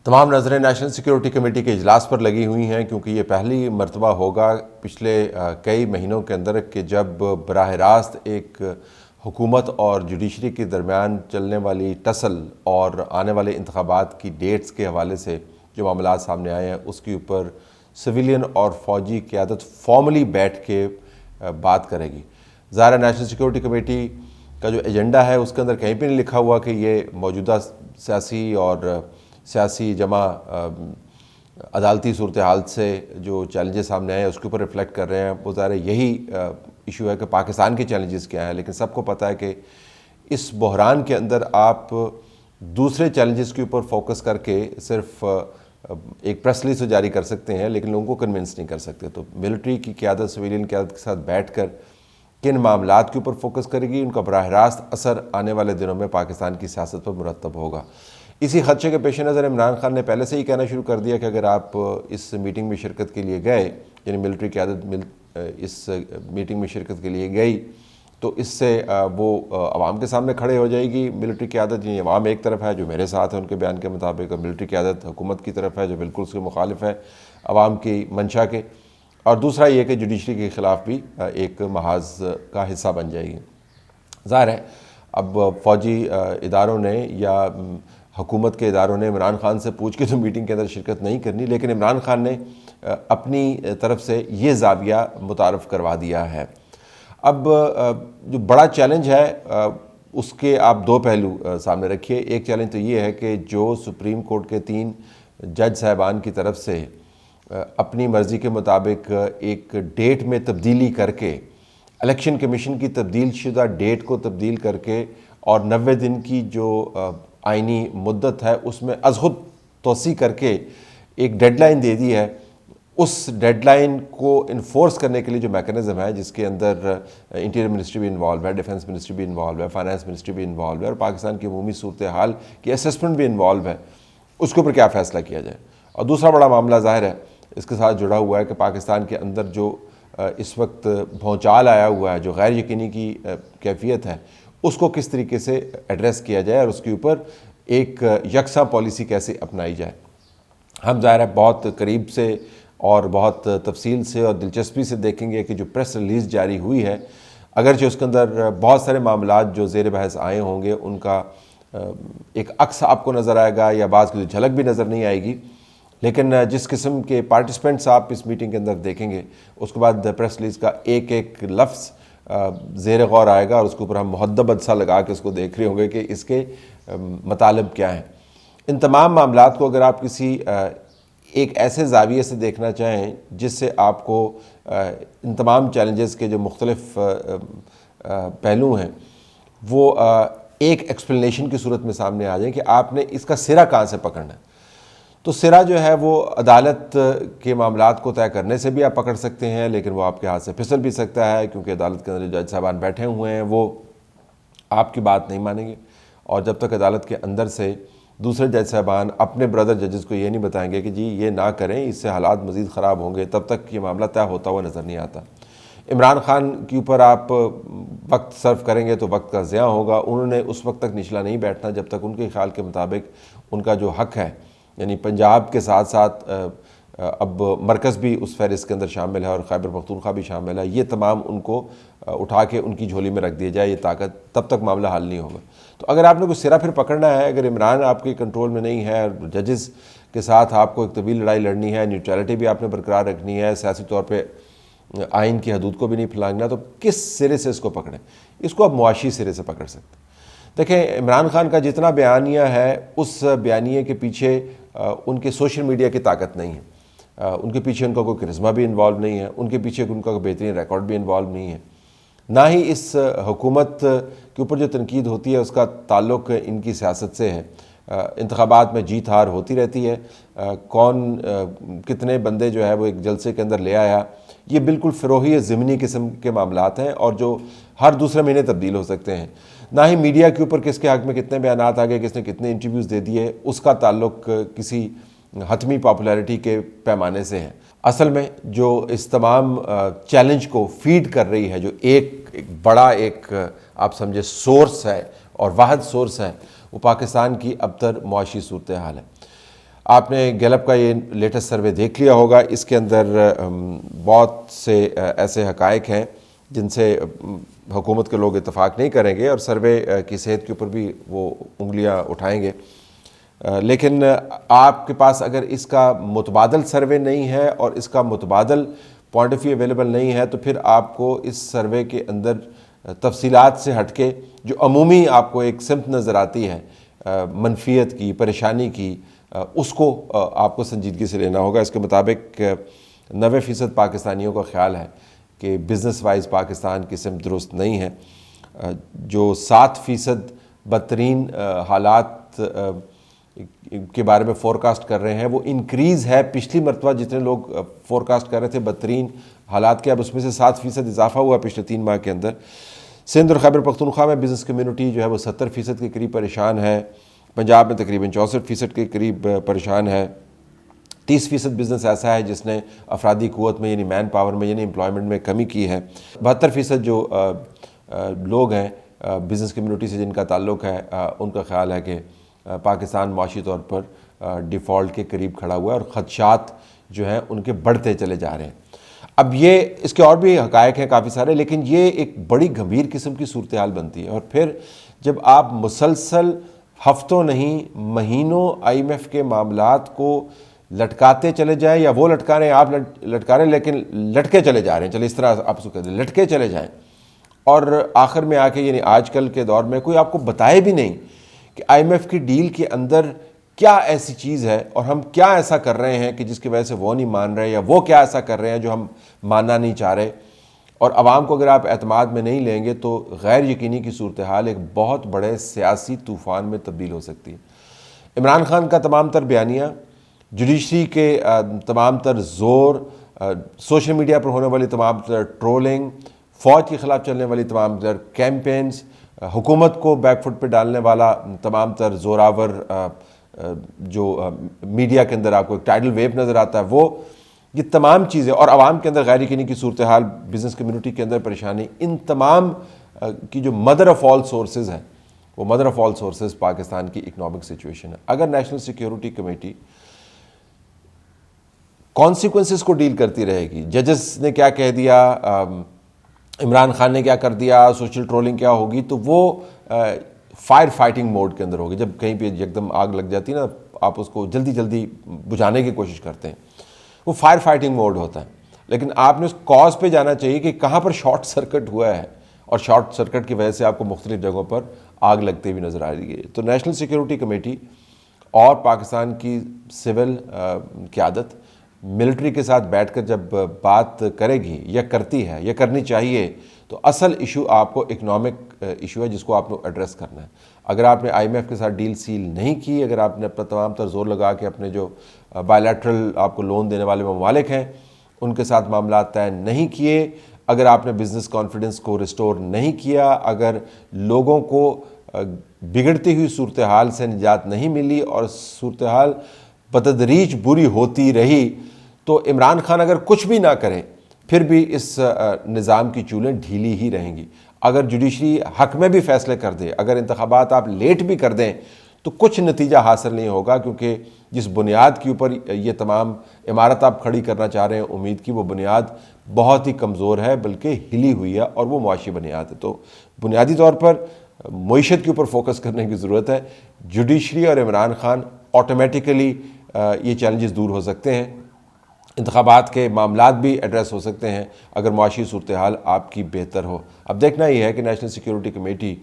تمام نظریں national security committee کے اجلاس پر لگی ہوئی ہیں، کیونکہ یہ پہلی مرتبہ ہوگا پچھلے کئی مہینوں کے اندر کہ جب براہ راست ایک حکومت اور جوڈیشری کے درمیان چلنے والی ٹسل اور آنے والے انتخابات کی ڈیٹس کے حوالے سے جو معاملات سامنے آئے ہیں اس کے اوپر سویلین اور فوجی قیادت فارملی بیٹھ کے بات کرے گی۔ ظاہر نیشنل سیکیورٹی کمیٹی کا جو ایجنڈا ہے اس کے اندر کہیں پہ نہیں لکھا ہوا کہ یہ موجودہ سیاسی جمع عدالتی صورتحال سے جو چیلنجز سامنے آئے ہیں اس کے اوپر ریفلیکٹ کر رہے ہیں۔ وہ ظاہر یہی ایشو ہے کہ پاکستان کے چیلنجز کیا ہیں، لیکن سب کو پتہ ہے کہ اس بحران کے اندر آپ دوسرے چیلنجز کے اوپر فوکس کر کے صرف ایک پریس ریلیز تو جاری کر سکتے ہیں لیکن لوگوں کو کنونس نہیں کر سکتے۔ تو ملٹری کی قیادت سویلین قیادت کے ساتھ بیٹھ کر کن معاملات کے اوپر فوکس کرے گی، ان کا براہ راست اثر آنے والے دنوں میں پاکستان کی سیاست پر مرتب ہوگا۔ اسی خدشے کے پیش نظر عمران خان نے پہلے سے ہی کہنا شروع کر دیا کہ اگر آپ اس میٹنگ میں شرکت کے لیے گئے، یعنی ملٹری قیادت اس میٹنگ میں شرکت کے لیے گئی تو اس سے وہ عوام کے سامنے کھڑے ہو جائے گی۔ ملٹری قیادت یعنی عوام ایک طرف ہے جو میرے ساتھ ہے ان کے بیان کے مطابق، اور ملٹری قیادت حکومت کی طرف ہے جو بالکل اس کے مخالف ہے عوام کی منشا کے، اور دوسرا یہ کہ جوڈیشری کے خلاف بھی ایک محاذ کا حصہ بن جائے گی۔ ظاہر ہے اب فوجی اداروں نے یا حکومت کے اداروں نے عمران خان سے پوچھ کے تو میٹنگ کے اندر شرکت نہیں کرنی، لیکن عمران خان نے اپنی طرف سے یہ زاویہ متعارف کروا دیا ہے۔ اب جو بڑا چیلنج ہے اس کے آپ دو پہلو سامنے رکھیے۔ ایک چیلنج تو یہ ہے کہ جو سپریم کورٹ کے 3 جج صاحبان کی طرف سے اپنی مرضی کے مطابق ایک ڈیٹ میں تبدیلی کر کے، الیکشن کمیشن کی تبدیل شدہ ڈیٹ کو تبدیل کر کے اور 90 دن کی جو آئینی مدت ہے اس میں از خود توسیع کر کے ایک ڈیڈ لائن دے دی ہے، اس ڈیڈ لائن کو انفورس کرنے کے لیے جو میکنزم ہے جس کے اندر انٹیریئر منسٹری بھی انوالو ہے، ڈیفنس منسٹری بھی انوالو ہے، فائنانس منسٹری بھی انوالو ہے، اور پاکستان کی عمومی صورتحال کی اسسمنٹ بھی انوالو ہے، اس کے اوپر کیا فیصلہ کیا جائے۔ اور دوسرا بڑا معاملہ ظاہر ہے اس کے ساتھ جڑا ہوا ہے کہ پاکستان کے اندر جو اس وقت بھونچال آیا ہوا ہے، جو غیر یقینی کی کیفیت ہے، اس کو کس طریقے سے ایڈریس کیا جائے اور اس کے اوپر ایک یکساں پالیسی کیسے اپنائی جائے۔ ہم ظاہر ہے بہت قریب سے اور بہت تفصیل سے اور دلچسپی سے دیکھیں گے کہ جو پریس ریلیز جاری ہوئی ہے، اگرچہ اس کے اندر بہت سارے معاملات جو زیر بحث آئے ہوں گے ان کا ایک عکس آپ کو نظر آئے گا یا بعض کی جھلک بھی نظر نہیں آئے گی، لیکن جس قسم کے پارٹیسپینٹس آپ اس میٹنگ کے اندر دیکھیں گے اس کے بعد پریس ریلیز کا ایک ایک لفظ زیر غور آئے گا، اور اس کے اوپر ہم مہذب عدسہ لگا کے اس کو دیکھ رہے ہوں گے کہ اس کے مطالب کیا ہیں۔ ان تمام معاملات کو اگر آپ کسی ایک ایسے زاویے سے دیکھنا چاہیں جس سے آپ کو ان تمام چیلنجز کے جو مختلف پہلو ہیں وہ ایک ایکسپلینیشن کی صورت میں سامنے آ جائیں کہ آپ نے اس کا سرا کہاں سے پکڑنا ہے، تو سرا جو ہے وہ عدالت کے معاملات کو طے کرنے سے بھی آپ پکڑ سکتے ہیں، لیکن وہ آپ کے ہاتھ سے پھسل بھی سکتا ہے کیونکہ عدالت کے اندر جو جج صاحبان بیٹھے ہوئے ہیں وہ آپ کی بات نہیں مانیں گے، اور جب تک عدالت کے اندر سے دوسرے جج صاحبان اپنے بردر ججز کو یہ نہیں بتائیں گے کہ جی یہ نہ کریں، اس سے حالات مزید خراب ہوں گے، تب تک یہ معاملہ طے ہوتا ہوا نظر نہیں آتا۔ عمران خان کے اوپر آپ وقت صرف کریں گے تو وقت کا ضیاع ہوگا۔ انہوں نے اس وقت تک نچلا نہیں بیٹھنا جب تک ان کے خیال کے مطابق ان کا جو حق ہے، یعنی پنجاب کے ساتھ ساتھ اب مرکز بھی اس فہرست کے اندر شامل ہے اور خیبر پختونخوا بھی شامل ہے، یہ تمام ان کو اٹھا کے ان کی جھولی میں رکھ دیا جائے یہ طاقت، تب تک معاملہ حل نہیں ہوگا۔ تو اگر آپ نے کوئی سرا پھر پکڑنا ہے، اگر عمران آپ کے کنٹرول میں نہیں ہے، ججز کے ساتھ آپ کو ایک طویل لڑائی لڑنی ہے، نیوٹرلٹی بھی آپ نے برقرار رکھنی ہے، سیاسی طور پہ آئین کی حدود کو بھی نہیں پھیلانا، تو کس سرے سے اس کو پکڑیں؟ اس کو آپ معاشی سرے سے پکڑ سکتے ہیں۔ دیکھیں عمران خان کا جتنا بیانیہ ہے اس بیانیے کے پیچھے ان کے سوشل میڈیا کی طاقت نہیں ہے، ان کے پیچھے ان کا کوئی کرزمہ بھی انوالو نہیں ہے، ان کے پیچھے ان کا کوئی بہترین ریکارڈ بھی انوالو نہیں ہے، نہ ہی اس حکومت کے اوپر جو تنقید ہوتی ہے اس کا تعلق ان کی سیاست سے ہے۔ انتخابات میں جیت ہار ہوتی رہتی ہے، کون کتنے بندے جو ہے وہ ایک جلسے کے اندر لے آیا، یہ بالکل فروغی ضمنی قسم کے معاملات ہیں اور جو ہر دوسرے مہینے تبدیل ہو سکتے ہیں۔ نہ ہی میڈیا کے اوپر کس کے حق میں کتنے بیانات آ گئے، کس نے کتنے انٹرویوز دے دیے، اس کا تعلق کسی حتمی پاپولیرٹی کے پیمانے سے ہے۔ اصل میں جو اس تمام چیلنج کو فیڈ کر رہی ہے، جو ایک بڑا آپ سمجھے سورس ہے اور واحد سورس ہے، وہ پاکستان کی ابتر معاشی صورتحال ہے۔ آپ نے گیلپ کا یہ لیٹسٹ سروے دیکھ لیا ہوگا، اس کے اندر بہت سے ایسے حقائق ہیں جن سے حکومت کے لوگ اتفاق نہیں کریں گے، اور سروے کی صحت کے اوپر بھی وہ انگلیاں اٹھائیں گے، لیکن آپ کے پاس اگر اس کا متبادل سروے نہیں ہے اور اس کا متبادل پوائنٹ آف ویو اویلیبل نہیں ہے، تو پھر آپ کو اس سروے کے اندر تفصیلات سے ہٹ کے جو عمومی آپ کو ایک سمت نظر آتی ہے منفیت کی، پریشانی کی، اس کو آپ کو سنجیدگی سے لینا ہوگا۔ اس کے مطابق 90% پاکستانیوں کا خیال ہے کہ بزنس وائز پاکستان کی سمت درست نہیں ہے۔ جو 7% بدترین حالات کے بارے میں فورکاسٹ کر رہے ہیں، وہ انکریز ہے پچھلی مرتبہ جتنے لوگ فورکاسٹ کر رہے تھے بدترین حالات کے، اب اس میں سے 7% اضافہ ہوا پچھلے 3 ماہ کے اندر۔ سندھ اور خیبر پختونخوا میں بزنس کمیونٹی جو ہے وہ 70% کے قریب پریشان ہے، پنجاب میں تقریباً 64% کے قریب پریشان ہے، 30% بزنس ایسا ہے جس نے افرادی قوت میں یعنی مین پاور میں یعنی امپلائمنٹ میں کمی کی ہے، 72% جو لوگ ہیں بزنس کمیونٹی سے جن کا تعلق ہے ان کا خیال ہے کہ پاکستان معاشی طور پر ڈیفالٹ کے قریب کھڑا ہوا ہے، اور خدشات جو ہیں ان کے بڑھتے چلے جا رہے ہیں۔ اب یہ اس کے اور بھی حقائق ہیں کافی سارے، لیکن یہ ایک بڑی گمبھیر قسم کی صورتحال بنتی ہے، اور پھر جب آپ مسلسل ہفتوں نہیں مہینوں آئی ایم ایف کے معاملات کو لٹکاتے چلے جائیں، یا وہ لٹکا رہے ہیں آپ لٹکا رہے ہیں لیکن لٹکے چلے جا رہے ہیں، چلے اس طرح آپ اس کو کہتے ہیں لٹکے چلے جائیں، اور آخر میں آ کے یعنی آج کل کے دور میں کوئی آپ کو بتائے بھی نہیں کہ آئی ایم ایف کی ڈیل کے اندر کیا ایسی چیز ہے اور ہم کیا ایسا کر رہے ہیں کہ جس کی وجہ سے وہ نہیں مان رہے، یا وہ کیا ایسا کر رہے ہیں جو ہم ماننا نہیں چاہ رہے، اور عوام کو اگر آپ اعتماد میں نہیں لیں گے تو غیر یقینی کی صورتحال ایک بہت بڑے سیاسی طوفان میں تبدیل ہو سکتی ہے۔ عمران خان کا تمام تر بیانیہ، جوڈیشری کے تمام تر زور، سوشل میڈیا پر ہونے والی تمام تر ٹرولنگ، فوج کے خلاف چلنے والی تمام تر کیمپینز، حکومت کو بیک فٹ پہ ڈالنے والا تمام تر زوراور جو میڈیا کے اندر آپ کو ایک ٹائیڈل ویو نظر آتا ہے، وہ یہ تمام چیزیں، اور عوام کے اندر غیر یقینی کی صورتحال، بزنس کمیونٹی کے اندر پریشانی، ان تمام کی جو مدر آف آل سورسز ہیں، وہ mother of all sources Pakistan کی اکنامک سچویشن ہے۔ اگر نیشنل سیکیورٹی کمیٹی کانسیکوینسز کو ڈیل کرتی رہے گی، ججز نے کیا کہہ دیا، عمران خان نے کیا کر دیا، سوشل ٹرولنگ کیا ہوگی، تو وہ فائر فائٹنگ موڈ کے اندر ہوگی۔ جب کہیں پہ یکدم آگ لگ جاتی ہے نا، آپ اس کو جلدی جلدی بجھانے کی کوشش کرتے ہیں، وہ فائر فائٹنگ موڈ ہوتا ہے۔ لیکن آپ نے اس کاز پہ جانا چاہیے کہ کہاں پر شارٹ سرکٹ ہوا ہے، اور شارٹ سرکٹ کی وجہ سے آپ کو مختلف جگہوں پر آگ لگتے ہوئی نظر آ رہی ہے۔ تو نیشنل سیکیورٹی کمیٹی اور پاکستان کی سول قیادت ملٹری کے ساتھ بیٹھ کر جب بات کرے گی یا کرتی ہے یا کرنی چاہیے، تو اصل ایشو آپ کو اکنامک ایشو ہے جس کو آپ کو ایڈریس کرنا ہے۔ اگر آپ نے آئی ایم ایف کے ساتھ ڈیل سیل نہیں کی، اگر آپ نے اپنا تمام تر زور لگا کے اپنے جو بائی لیٹرل آپ کو لون دینے والے ممالک ہیں ان کے ساتھ معاملات طے نہیں کیے، اگر آپ نے بزنس کانفیڈنس کو ریسٹور نہیں کیا، اگر لوگوں کو بگڑتی ہوئی صورتحال سے نجات نہیں ملی اور صورتحال بتدریج بری ہوتی رہی، تو عمران خان اگر کچھ بھی نہ کرے پھر بھی اس نظام کی چولیں ڈھیلی ہی رہیں گی۔ اگر جوڈیشری حق میں بھی فیصلے کر دے، اگر انتخابات آپ لیٹ بھی کر دیں، تو کچھ نتیجہ حاصل نہیں ہوگا، کیونکہ جس بنیاد کے اوپر یہ تمام عمارت آپ کھڑی کرنا چاہ رہے ہیں امید کی، وہ بنیاد بہت ہی کمزور ہے، بلکہ ہلی ہوئی ہے، اور وہ معاشی بنیاد ہے۔ تو بنیادی طور پر معیشت کے اوپر فوکس کرنے کی ضرورت ہے۔ جوڈیشری اور عمران خان آٹومیٹیکلی یہ چیلنجز دور ہو سکتے ہیں، انتخابات کے معاملات بھی ایڈریس ہو سکتے ہیں اگر معاشی صورتحال آپ کی بہتر ہو۔ اب دیکھنا یہ ہے کہ national security committee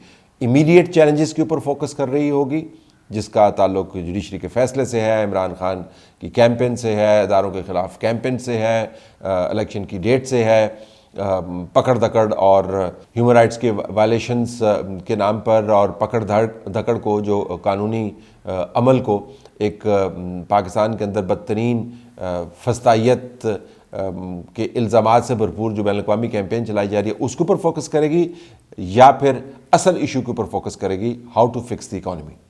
immediate challenges کے اوپر فوکس کر رہی ہوگی، جس کا تعلق جوڈیشری کے فیصلے سے ہے، عمران خان کی کیمپین سے ہے، اداروں کے خلاف کیمپین سے ہے، الیکشن کی ڈیٹ سے ہے، پکڑ دھکڑ اور ہیومن رائٹس کے وائلیشنز کے نام پر، اور پکڑ دھکڑ کو جو قانونی عمل کو ایک پاکستان کے اندر بدترین فسطائیت کے الزامات سے بھرپور جو بین الاقوامی کیمپین چلائی جا رہی ہے اس کے اوپر فوکس کرے گی، یا پھر اصل ایشو کے اوپر فوکس کرے گی، how to fix the economy.